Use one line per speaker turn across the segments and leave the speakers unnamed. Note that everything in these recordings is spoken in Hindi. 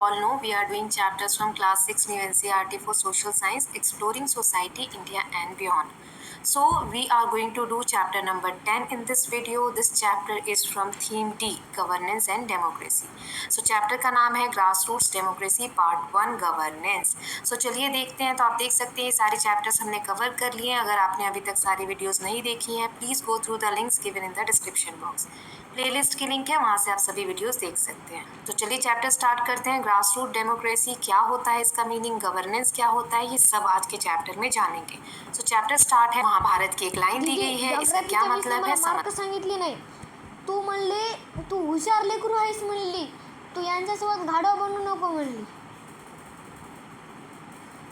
All know we are doing chapters from class 6 new NCERT for social science, exploring society, India and beyond. So we are going to do chapter number 10 in this video. This chapter is from theme D, governance and democracy. So chapter का नाम है grassroots democracy part 1 governance. So चलिए देखते हैं। तो आप देख सकते हैं सारे चैप्टर्स हमने कवर कर लिए हैं। अगर आपने अभी तक सारी वीडियोस नहीं देखी हैं, please go through the links given in the description box. Playlist की लिंक है, वहां से आप सभी वीडियोस देख सकते हैं। तो चलिए चैप्टर स्टार्ट करते हैं। ग्रास रूट डेमोक्रेसी क्या होता है, इसका मीनिंग, गवर्नेंस क्या होता है, ये सब आज के चैप्टर में जानेंगे। सो चैप्टर स्टार्ट है। महाभारत की एक लाइन दी गई है, इसका क्या मतलब है
मार्क सांगितले नाही। तू म्हणले तू हुशार लेकरू आहेस म्हणली, तू यांच्यासोबत घाडव बनू नको म्हणली।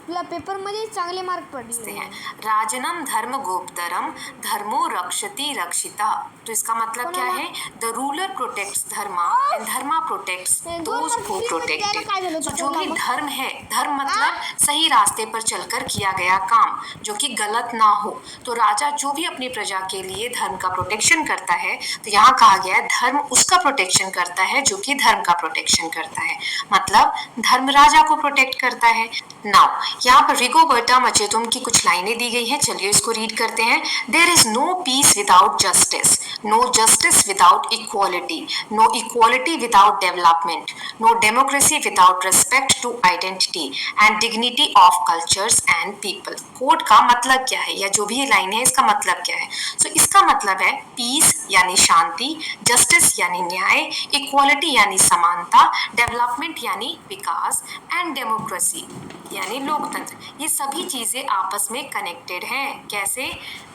तुला पेपर मध्ये चांगले मार्क पडले
हैं। राजनम धर्म गोप्तरम धर्मो रक्षति रक्षिता। तो इसका मतलब क्या है? The ruler protects Dharma and Dharma protects those who protected. तो जो भी धर्म है, धर्म मतलब सही रास्ते पर चलकर किया गया काम जो कि गलत ना हो। तो राजा जो भी अपनी प्रजा के लिए धर्म का प्रोटेक्शन करता है, तो यहाँ कहा गया है धर्म उसका प्रोटेक्शन करता है जो कि धर्म का प्रोटेक्शन करता है। मतलब धर्म राजा को प्रोटेक्ट करता है। नाउ यहाँ पर रिगोबर्टा मचेतुम की कुछ लाइनें दी गई हैं, चलिए इसको रीड करते हैं। There is no peace without justice, no justice without equality, no equality without development, no democracy without respect to identity and dignity of cultures and people. Code का मतलब क्या है, या जो भी लाइन है इसका मतलब क्या है? सो इसका मतलब है पीस यानी शांति, जस्टिस यानी न्याय, इक्वालिटी यानी समानता, डेवलपमेंट यानी विकास एंड डेमोक्रेसी यानी लोकतंत्र। ये सभी चीजें आपस में कनेक्टेड हैं। कैसे?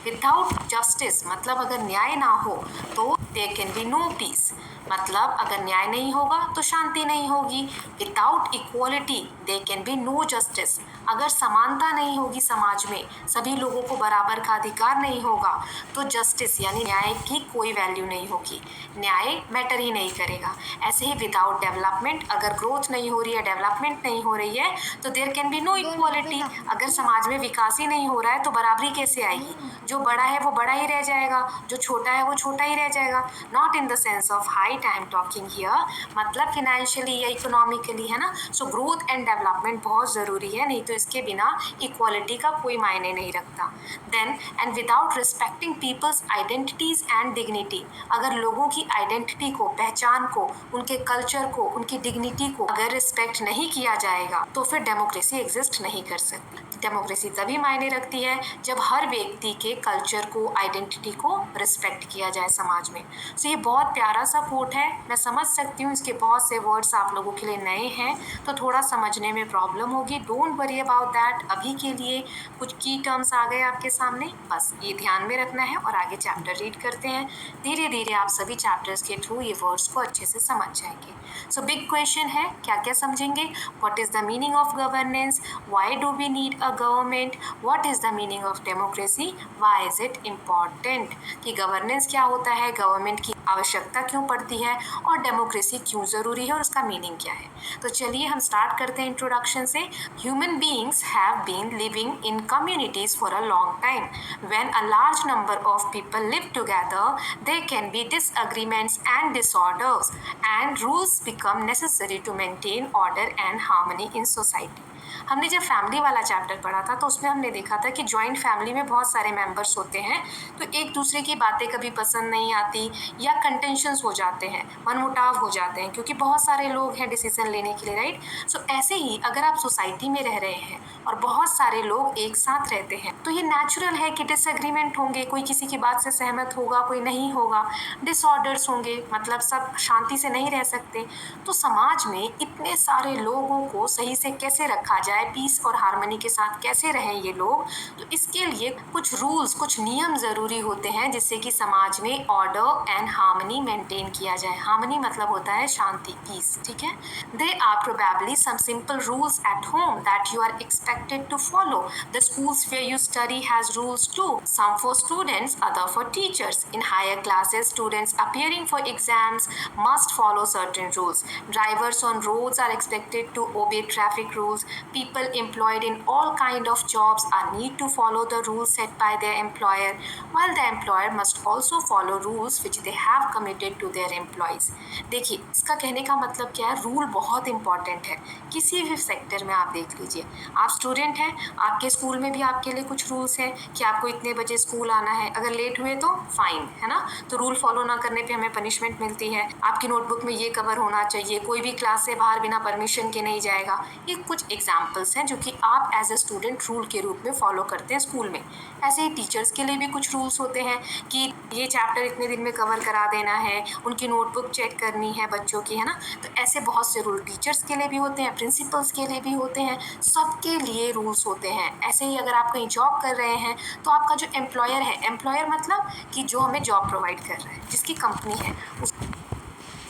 विदाउट जस्टिस मतलब अगर न्याय ना हो तो there can be no peace, मतलब अगर न्याय नहीं होगा तो शांति नहीं होगी। Without equality there can be no justice, अगर समानता नहीं होगी समाज में, सभी लोगों को बराबर का अधिकार नहीं होगा, तो जस्टिस यानी न्याय की कोई वैल्यू नहीं होगी, न्याय मैटर ही नहीं करेगा। ऐसे ही विदाउट डेवलपमेंट, अगर ग्रोथ नहीं हो रही है, डेवलपमेंट नहीं हो रही है, तो there can be no equality, अगर समाज में विकास ही नहीं हो रहा है तो बराबरी कैसे आएगी? जो बड़ा है वो बड़ा ही रह जाएगा, जो छोटा है वो छोटा ही रह जाएगा। Not in the sense of height I am talking here, मतलब फिनेंशियली या इकोनॉमिकली, है ना। सो ग्रोथ एंड डेवलपमेंट बहुत जरूरी है, नहीं तो इसके बिना इक्वालिटी का कोई मायने नहीं रखता। Then and without respecting people's identities and dignity, अगर लोगों की आइडेंटिटी को, पहचान को, उनके कल्चर को, उनकी डिग्निटी को अगर रिस्पेक्ट नहीं किया जाएगा तो फिर डेमोक्रेसी एग्जिस्ट नहीं कर सकती। डेमोक्रेसी तभी मायने रखती है जब हर व्यक्ति के कल्चर को, आइडेंटिटी को रिस्पेक्ट किया जाए समाज में। तो ये बहुत प्यारा सा कोट है, मैं समझ सकती हूँ इसके बहुत से वर्ड्स आप लोगों के लिए नए हैं तो थोड़ा समझने में प्रॉब्लम होगी। डोंट वरी अबाउट दैट, अभी के लिए कुछ की टर्म्स आ गए आपके सामने, बस ये ध्यान में रखना है और आगे चैप्टर रीड करते हैं। धीरे धीरे आप सभी चैप्टर्स के थ्रू ये वर्ड्स को अच्छे से समझ जाएंगे। सो बिग क्वेश्चन है, क्या क्या समझेंगे? What is the meaning of governance, why do we need a government, what is the meaning of democracy, why is it important, कि गवर्नेंस क्या होता है, गवर्नमेंट की आवश्यकता क्यों पड़ती है, और डेमोक्रेसी क्यों जरूरी है और उसका मीनिंग क्या है। तो चलिए हम स्टार्ट करते हैं इंट्रोडक्शन से। Human beings have been living in communities for a long time. When a large number of people live together there can be disagreements and disorders and rules become necessary to maintain order and harmony in society। हमने जब फैमिली वाला चैप्टर पढ़ा था तो उसमें हमने देखा था कि जॉइंट फैमिली में बहुत सारे मेंबर्स होते हैं, तो एक दूसरे की बातें कभी पसंद नहीं आती या कंटेंशंस हो जाते हैं, मनमुटाव हो जाते हैं, क्योंकि बहुत सारे लोग हैं डिसीजन लेने के लिए, राइट। सो ऐसे ही अगर आप सोसाइटी में रह रहे हैं और बहुत सारे लोग एक साथ रहते हैं तो ये नेचुरल है कि डिसएग्रीमेंट होंगे, कोई किसी की बात से सहमत होगा, कोई नहीं होगा, डिसऑर्डर्स होंगे, मतलब सब शांति से नहीं रह सकते। तो समाज में इतने सारे लोगों को सही से कैसे रखा जाए, पीस और हार्मनी के साथ कैसे रहें ये लोग, तो इसके लिए कुछ रूल्स, कुछ नियम जरूरी होते हैं जिससे कि समाज में ऑर्डर एंड हार्मनी मेंटेन किया जाए। हार्मनी मतलब होता है शांति, पीस, ठीक है। They are probably some simple rules at home that you are expected to follow. The schools where you study has rules too, some for students, other for teachers. In higher classes, students appearing for exams must follow certain rules. Drivers on roads are expected to obey traffic rules. People employed in all kind of jobs are need to follow the rules set by their employer, while the employer must also follow rules which they have committed to their employees. देखिए इसका कहने का मतलब क्या है, रूल बहुत इंपॉर्टेंट है किसी भी सेक्टर में। आप देख लीजिए, आप स्टूडेंट हैं, आपके स्कूल में भी आपके लिए कुछ रूल्स हैं कि आपको इतने बजे स्कूल आना है, अगर लेट हुए तो फाइन है ना, तो रूल फॉलो ना करने पे हमें पनिशमेंट मिलती है। आपकी नोटबुक में ये कवर होना चाहिए, कोई भी क्लास से बाहर बिना परमिशन के नहीं जाएगा। ये कुछ एग्जाम्पल्स हैं जो कि आप एज ए स्टूडेंट रूल के रूप में फॉलो करते हैं स्कूल में। ऐसे ही टीचर्स के लिए भी कुछ रूल्स होते हैं कि ये चैप्टर इतने दिन में कवर करा देना है, उनकी नोटबुक चेक करनी है बच्चों की, है ना। तो ऐसे बहुत से रूल टीचर्स के लिए भी होते हैं, प्रिंसिपल्स के लिए भी होते हैं, सबके लिए रूल्स होते हैं। ऐसे ही अगर आप कहीं जॉब कर रहे हैं तो आपका जो एम्प्लॉयर है, एम्प्लॉयर मतलब कि जो हमें जॉब प्रोवाइड कर रहा है, जिसकी कंपनी है,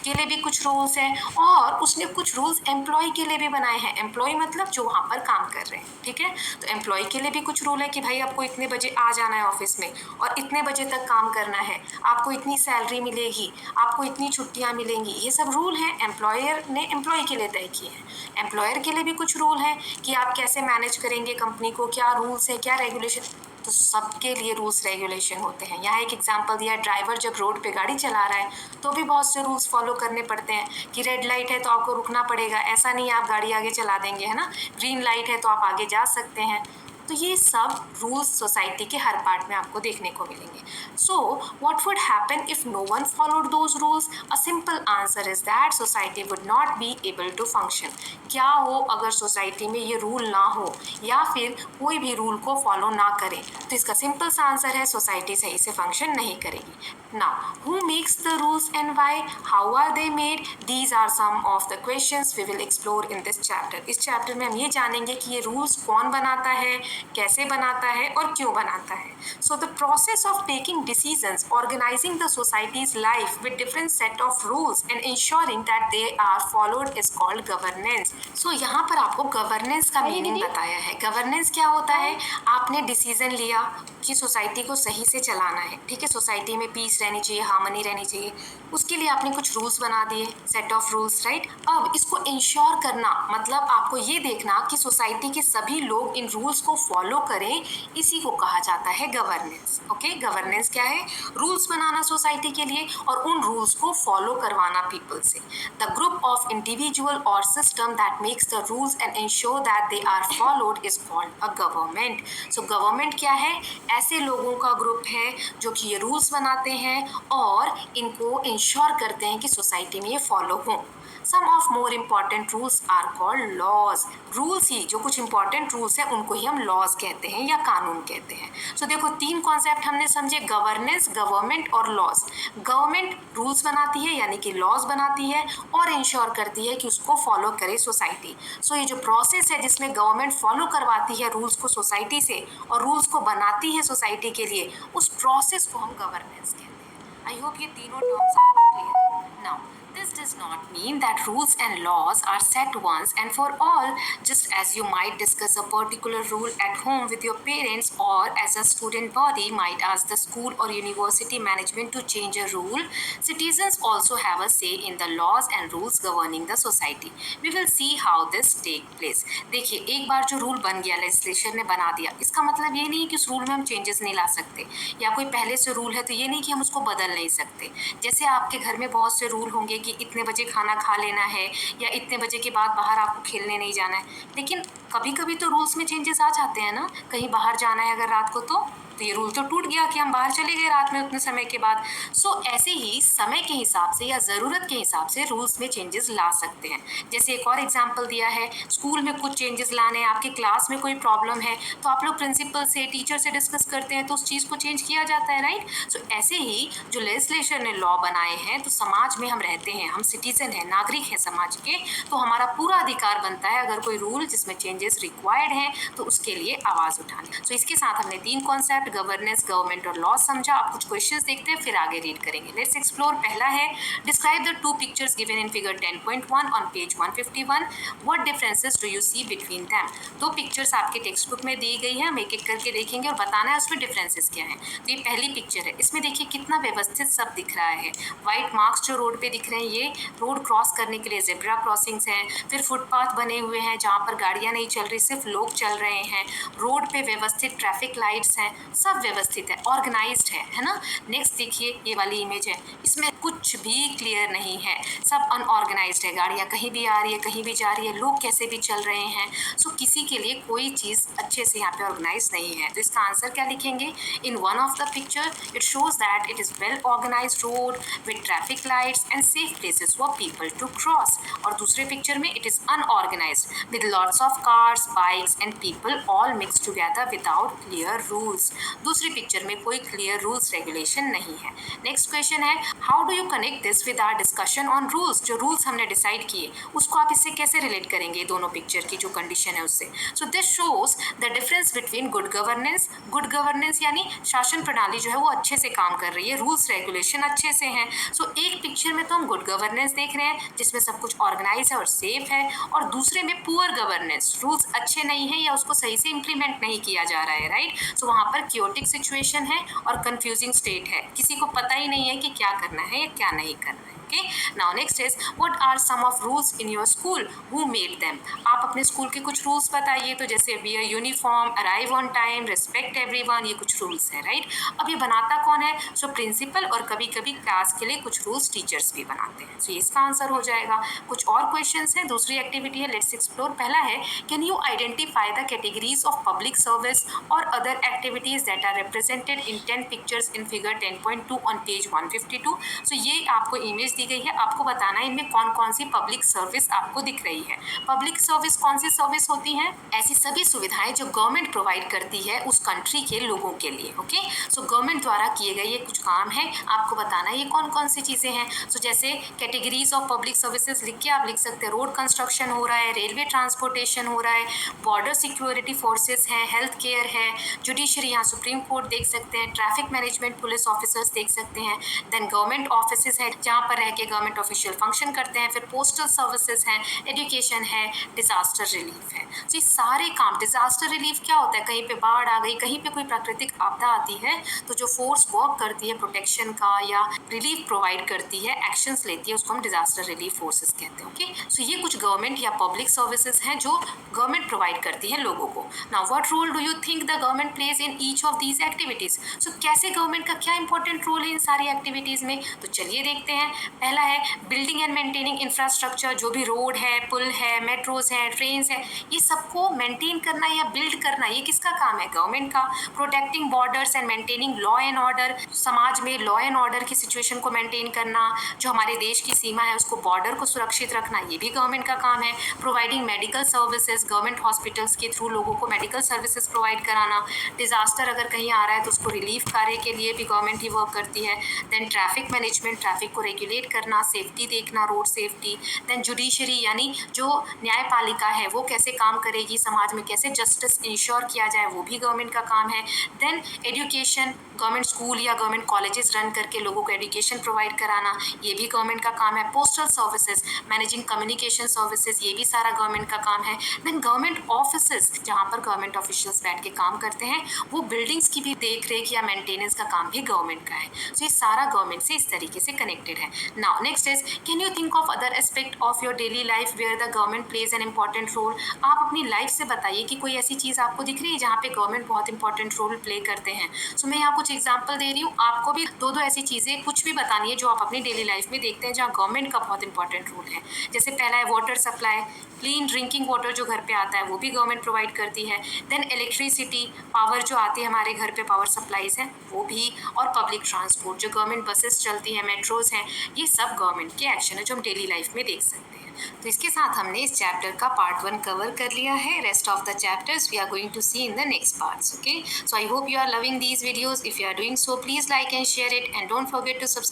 के लिए भी कुछ रूल्स हैं, और उसने कुछ रूल्स एम्प्लॉय के लिए भी बनाए हैं। एम्प्लॉय मतलब जो वहाँ पर काम कर रहे हैं, ठीक है। तो एम्प्लॉय के लिए भी कुछ रूल है कि भाई आपको इतने बजे आ जाना है ऑफिस में और इतने बजे तक काम करना है, आपको इतनी सैलरी मिलेगी, आपको इतनी छुट्टियाँ मिलेंगी। ये सब रूल हैं एम्प्लॉयर ने एम्प्लॉय के लिए तय किए हैं। एम्प्लॉयर के लिए भी कुछ रूल हैं कि आप कैसे मैनेज करेंगे कंपनी को, क्या रूल्स है, क्या रेगुलेशन। तो सबके लिए रूल्स रेगुलेशन होते हैं। यहाँ एक एग्जांपल दिया है, ड्राइवर जब रोड पे गाड़ी चला रहा है तो भी बहुत से रूल्स फॉलो करने पड़ते हैं कि रेड लाइट है तो आपको रुकना पड़ेगा, ऐसा नहीं आप गाड़ी आगे चला देंगे, है ना। ग्रीन लाइट है तो आप आगे जा सकते हैं। तो ये सब रूल्स सोसाइटी के हर पार्ट में आपको देखने को मिलेंगे। So what would happen if no one followed those rules? A simple answer is that society would not be able to function. क्या हो अगर सोसाइटी में ये रूल ना हो या फिर कोई भी रूल को फॉलो ना करे? तो इसका सिंपल सा आंसर है सोसाइटी सही से फंक्शन नहीं करेगी। Now who makes the rules and why, how are they made, these are some of the questions we will explore in this chapter. इस चैप्टर में हम ये जानेंगे कि ये रूल्स कौन बनाता है, कैसे बनाता है और क्यों बनाता है। So the process of taking decisions, organising the society's life with different set of rules and ensuring that they are followed is called governance. So यहाँ पर आपको गवर्नेंस का मीनिंग बताया है। गवर्नेंस क्या होता है? आपने डिसीजन लिया कि सोसाइटी को सही से चलाना है, ठीक है, सोसाइटी में पीस रहनी चाहिए, हार्मनी रहनी चाहिए, उसके लिए आपने कुछ रूल्स बना दिए, सेट ऑफ रूल्स, राइट। अब इसको इंश्योर करना मतलब आपको ये देखना कि सोसाइटी के सभी लोग इन रूल्स को फॉलो करें, इसी को कहा जाता है गवर्नेंस। ओके, गवर्नेंस क्या है? रूल्स बनाना सोसाइटी के लिए और उन रूल्स को फॉलो करवाना पीपल से। द ग्रुप ऑफ इंडिविजुअल और system that makes the rules and ensure that they are followed is called a government. So government क्या है? ऐसे लोगों का ग्रुप है जो कि ये रूल्स बनाते हैं और इनको इंश्योर करते हैं कि सोसाइटी में ये फॉलो हो। Some of more important rules are called laws. Rules ही, जो कुछ इंपॉर्टेंट रूल्स हैं उनको ही हम लॉज कहते हैं या कानून कहते हैं। सो देखो तीन कॉन्सेप्ट हमने समझे, गवर्नेंस, गवर्नमेंट और लॉज। गवर्नमेंट रूल्स बनाती है यानी कि लॉज बनाती है और इंश्योर करती है कि उसको फॉलो करे सोसाइटी। सो ये जो प्रोसेस है जिसमें गवर्नमेंट फॉलो करवाती है रूल्स को सोसाइटी से और रूल्स को बनाती है सोसाइटी के लिए, उस प्रोसेस को हम गवर्नेंस कहते हैं। आई होप ये तीनों टर्म्स आपको क्लियर है। Now this does not mean that rules and laws are set once and for all, just as you might discuss a particular rule at home with your parents or as a student body might ask the school or university management to change a rule. Citizens also have a say in the laws and rules governing the society. We will see how this take place. देखिए एक बार जो रूल बन गया, लेजिस्लेशन ने बना दिया, इसका मतलब ये नहीं कि उस रूल में हम चेंजेस नहीं ला सकते, या कोई पहले से रूल है तो ये नहीं कि हम उसको बदल नहीं सकते। जैसे आपके घर में बहुत से रूल होंगे कि इतने बजे खाना खा लेना है या इतने बजे के बाद बाहर आपको खेलने नहीं जाना है, लेकिन कभी कभी तो रूल्स में चेंजेस आ जाते हैं ना। कहीं बाहर जाना है अगर रात को तो ये रूल तो टूट गया कि हम बाहर चले गए रात में उतने समय के बाद। सो ऐसे ही समय के हिसाब से या ज़रूरत के हिसाब से रूल्स में चेंजेस ला सकते हैं। जैसे एक और एग्जांपल दिया है, स्कूल में कुछ चेंजेस लाने, आपके क्लास में कोई प्रॉब्लम है तो आप लोग प्रिंसिपल से, टीचर से डिस्कस करते हैं तो उस चीज़ को चेंज किया जाता है, राइट। सो ऐसे ही जो लेजिस्लेशन ने लॉ बनाए हैं, तो समाज में हम रहते हैं, हम सिटीजन हैं, नागरिक हैं समाज के, तो हमारा पूरा अधिकार बनता है अगर कोई रूल जिसमें चेंजेस रिक्वायर्ड हैं तो उसके लिए आवाज़ उठाने। सो इसके साथ हमने तीन कॉन्सेप्ट कंडक्ट, गवर्नेंस, गवर्नमेंट और लॉ समझा। अब कुछ क्वेश्चंस देखते हैं फिर आगे रीड करेंगे। Let's explore. पहला है describe the two pictures given in figure 10.1 on page 151, what differences do you see between them. दो पिक्चर्स आपके टेक्स्ट बुक में दी गई है, हम एक एक करके देखेंगे और बताना है उसमें डिफरेंसेस क्या है। तो ये पहली पिक्चर है, इसमें देखिए कितना व्यवस्थित सब दिख रहा है। व्हाइट मार्क्स जो रोड पे दिख रहे हैं ये रोड क्रॉस करने के लिए जेब्रा क्रॉसिंग्स हैं, फिर फुटपाथ बने हुए हैं जहाँ पर गाड़ियाँ नहीं चल रही, सिर्फ लोग चल रहे हैं। रोड पे व्यवस्थित ट्रैफिक लाइट्स हैं, सब व्यवस्थित है, ऑर्गेनाइज्ड है ना। नेक्स्ट देखिए ये वाली इमेज है, इसमें कुछ भी क्लियर नहीं है, सब अनऑर्गेनाइज्ड है। गाड़ियाँ कहीं भी आ रही है, कहीं भी जा रही है, लोग कैसे भी चल रहे हैं। सो किसी के लिए कोई चीज़ अच्छे से यहाँ पे ऑर्गेनाइज नहीं है। तो इसका आंसर क्या लिखेंगे? In one of the picture it shows that it is well organised road with traffic lights and safe places for people to cross. और दूसरे पिक्चर में it is unorganised with lots of cars, bikes and people all mix together without clear rules. दूसरी पिक्चर में कोई क्लियर रूल्स रेगुलेशन नहीं है। नेक्स्ट क्वेश्चन है how do you connect this with our discussion on rules. जो रूल्स हमने डिसाइड किए उसको आप इससे कैसे रिलेट करेंगे, दोनों पिक्चर की जो कंडीशन है उससे। So this shows the difference between good governance. Good governance यानी शासन प्रणाली जो है वो अच्छे से काम कर रही है, रूल्स रेगुलेशन अच्छे से हैं। सो एक पिक्चर में तो हम गुड गवर्नेंस देख रहे हैं जिसमें सब कुछ ऑर्गेनाइज है और सेफ है, और दूसरे में पुअर गवर्नेंस, रूल्स अच्छे नहीं है या उसको सही से इम्प्लीमेंट नहीं किया जा रहा है, राइट। सो वहाँ पर क्योटिक सिचुएशन है और कंफ्यूजिंग स्टेट है, किसी को पता ही नहीं है कि क्या करना है या क्या नहीं करना है। Okay, now next is what are some of rules in your school, who made them। आप अपने स्कूल के कुछ रूल्स बताइए। तो जैसे wear uniform, arrive on time, respect everyone, ये कुछ रूल्स है, राइट। अब ये बनाता कौन है? सो प्रिंसिपल, और कभी कभी क्लास के लिए कुछ रूल्स टीचर्स भी बनाते हैं। सो इसका आंसर हो जाएगा। कुछ और क्वेश्चंस हैं, दूसरी एक्टिविटी है, लेट्स एक्सप्लोर। पहला है can you identify the categories of public service और other activities that are represented in 10 pictures in figure 10.2 on page 152। So ये आपको इमेज दी गई है, आपको बताना है इनमें कौन कौन सी पब्लिक सर्विस आपको दिख रही है। पब्लिक सर्विस कौन सी सर्विस होती है? ऐसी सभी सुविधाएं जो गवर्नमेंट प्रोवाइड करती है उस कंट्री के लोगों के लिए। ओके, सो गवर्नमेंट द्वारा किए गए ये कुछ काम है, आपको बताना है ये कौन कौन सी चीजें हैं। सो जैसे कैटेगरीज ऑफ पब्लिक सर्विसेज लिख के आप लिख सकते हैं, रोड कंस्ट्रक्शन हो रहा है, रेलवे ट्रांसपोर्टेशन हो रहा है, बॉर्डर सिक्योरिटी फोर्सेस हैं, हेल्थ केयर है, जुडिशरी, यहाँ सुप्रीम कोर्ट देख सकते हैं, ट्रैफिक मैनेजमेंट, पुलिस ऑफिसर्स देख सकते हैं, देन गवर्नमेंट ऑफिस है जहाँ पर रह के गवर्नमेंट ऑफिशियल फंक्शन करते हैं, फिर पोस्टल सर्विसेज हैं, एजुकेशन है, डिजास्टर रिलीफ है। तो ये सारे काम, डिजास्टर रिलीफ क्या होता है? कहीं पे बाढ़ आ गई, कहीं पे कोई प्राकृतिक आपदा आती है तो जो फोर्स वर्क करती है प्रोटेक्शन का या रिलीफ प्रोवाइड करती है, एक्शंस लेती है, उसको हम डिजास्टर रिलीफ फोर्सेस कहते हैं। ओके, सो ये कुछ गवर्नमेंट या पब्लिक सर्विसेज हैं जो गवर्नमेंट प्रोवाइड करती है लोगों को। Now what role do you think the government plays in each of these activities. So कैसे गवर्नमेंट का क्या इंपॉर्टेंट रोल है इन सारी एक्टिविटीज में? तो चलिए देखते हैं। पहला है बिल्डिंग एंड मेंटेनिंग इंफ्रास्ट्रक्चर, जो भी रोड है, पुल है, मेट्रोज है, ट्रेन है, ये सबको मेंटेन करना या बिल्ड करना ये किसका काम है? गवर्नमेंट का। Protecting borders and maintaining law and order, समाज में लॉ एंड ऑर्डर की सिचुएशन को मेंटेन करना, जो हमारे देश की सीमा है उसको बॉर्डर को सुरक्षित रखना, ये भी गवर्नमेंट का काम है। Providing medical services, government hospitals के थ्रू लोगों को मेडिकल सर्विसेज प्रोवाइड कराना। डिजास्टर अगर कहीं आ रहा है तो उसको रिलीफ कार्य के लिए भी गवर्नमेंट ही वर्क करती है। देन ट्रैफिक मैनेजमेंट, ट्रैफिक को रेगुलेट करना, सेफ्टी देखना, रोड सेफ्टी। देन जुडिशरी यानी जो न्यायपालिका है वो कैसे काम करेगी, समाज में कैसे जस्टिस इंश्योर किया जाए, वो भी गवर्नमेंट का काम है। देन एजुकेशन, गवर्नमेंट स्कूल या गवर्नमेंट कॉलेजेस रन करके लोगों को एजुकेशन प्रोवाइड कराना, ये भी गवर्नमेंट का काम है। Postal services, managing communication services, ये भी सारा गवर्नमेंट का काम है। देन गवर्नमेंट ऑफिसेज, जहाँ पर गवर्नमेंट ऑफिशियल्स बैठ के काम करते हैं, वो बिल्डिंग्स की भी देख रेख या मेंटेनेंस का काम भी गवर्नमेंट का है। तो ये सारा गवर्नमेंट से इस तरीके से कनेक्टेड है। Now next is can you think of other aspect of your daily life where the government plays an important role. आप अपनी लाइफ से बताइए कि कोई ऐसी चीज़ आपको दिख रही है जहाँ पे गवर्नमेंट बहुत इंपॉर्टेंट रोल प्ले करते हैं। सो मैं यहाँ कुछ एग्जाम्पल दे रही हूँ, आपको भी दो दो ऐसी चीज़ें कुछ भी बतानी है जो आप अपनी डेली लाइफ में देखते हैं जहाँ गवर्नमेंट का बहुत इंपॉर्टेंट रोल है। जैसे पहला है water supply, clean drinking water जो घर पे आता है वो भी गवर्नमेंट प्रोवाइड करती है। देन इलेक्ट्रिसिटी, पावर जो आती है हमारे घर पे, पावर सप्लाईज हैं वो भी। और पब्लिक ट्रांसपोर्ट, जो गवर्नमेंट बसेस चलती हैं, मेट्रोज हैं, ये सब गवर्नमेंट के एक्शन है जो हम डेली लाइफ में देख सकते हैं। तो इसके साथ हमने इस चैप्टर का पार्ट 1 कवर कर लिया है। Rest of the chapters we are going to see in the next parts. Okay, so I hope you are loving these videos. If you are doing so, please like and share it, and don't forget to subscribe